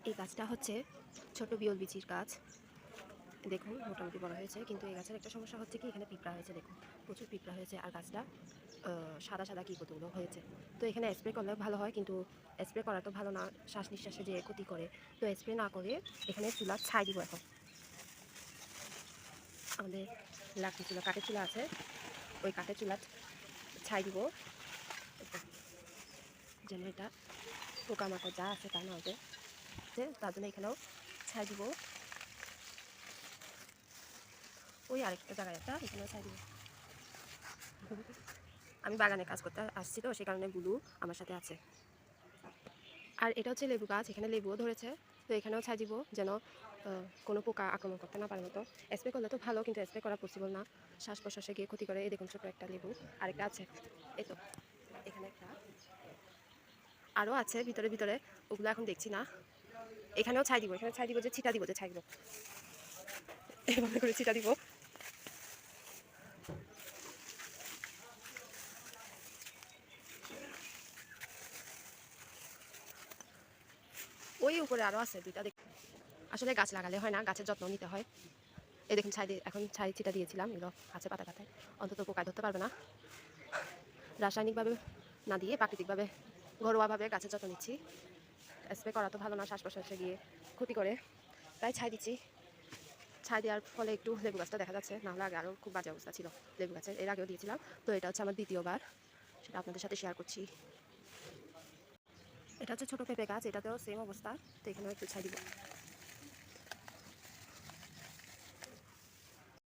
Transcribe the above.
এই গাছটা হচ্ছে ছোট বিয়ল বিচির গাছ। দেখুন মোটামুটি বড় হয়েছে, কিন্তু এই গাছের একটা সমস্যা হচ্ছে কি এখানে পিঁপড়া হয়েছে। দেখুন প্রচুর পিঁপড়া হয়েছে, আর গাছটা সাদা সাদা কী কতগুলো হয়েছে। তো এখানে স্প্রে করলে ভালো হয়, কিন্তু স্প্রে করা তো ভালো না, শ্বাস নিঃশ্বাসে যে ক্ষতি করে। তো স্প্রে না করে এখানে চুলা ছাই দিব। এখন আমাদের লাকড়ি চুলা, কাঠের চুলা আছে, ওই কাঠের চুলা ছাই দিব যেন এটা পোকামাকড় যা আছে তা না হবে। তার জন্য এখানেও ছাই দিব। ওই আরেকটা জায়গায় একটা এখানেও ছাই দিব। আমি বাগানে কাজ করতে আসছি, তো সে কারণে গুলু আমার সাথে আছে। আর এটা হচ্ছে লেবু গাছ, এখানে লেবুও ধরেছে। তো এখানেও ছাই দিব যেন কোনো পোকা আক্রমণ করতে না পারে মতো। স্প্রে করলে তো ভালো, কিন্তু স্প্রে করা পসিবল না, শ্বাস প্রশ্বাসে গিয়ে ক্ষতি করে। এই দেখুন ছোটো একটা লেবু, আরেকটা আছে এই তো এখানে একটা, আরও আছে ভিতরে ভিতরে, ওগুলো এখন দেখছি না। এখানেও ছাই দিব, এখানে ছাই দিব, যে ছিটা দিব, যে ছাই দিব এভাবে করে ছিটা দিব। ওই উপরে আরও আছে দুইটা। আসলে গাছ লাগালে হয় না, গাছের যত্ন নিতে হয়। এই দেখুন ছাই দিয়ে, এখন ছাই ছিটা দিয়েছিলাম, এগুলো আছে পাতা পাতায়, অন্তত পোকায় ধরতে পারবে না। রাসায়নিকভাবে না দিয়ে প্রাকৃতিকভাবে ঘরোয়াভাবে গাছের যত্ন নিচ্ছি। স্প্রে করা তো ভালো না, শ্বাস প্রশ্বাসে গিয়ে ক্ষতি করে, তাই ছাই দিচ্ছি। ছাই দেওয়ার ফলে একটু লেবু গাছটা দেখা যাচ্ছে, নাহলে আগে আরও খুব বাজে অবস্থা ছিল লেবু গাছের, এর আগেও দিয়েছিলাম। তো এটা হচ্ছে আমার দ্বিতীয়বার, সেটা আপনাদের সাথে শেয়ার করছি। এটা হচ্ছে ছোটো পেঁপে গাছ, এটাতেও সেম অবস্থা। তো এখানেও একটু ছাই দিব।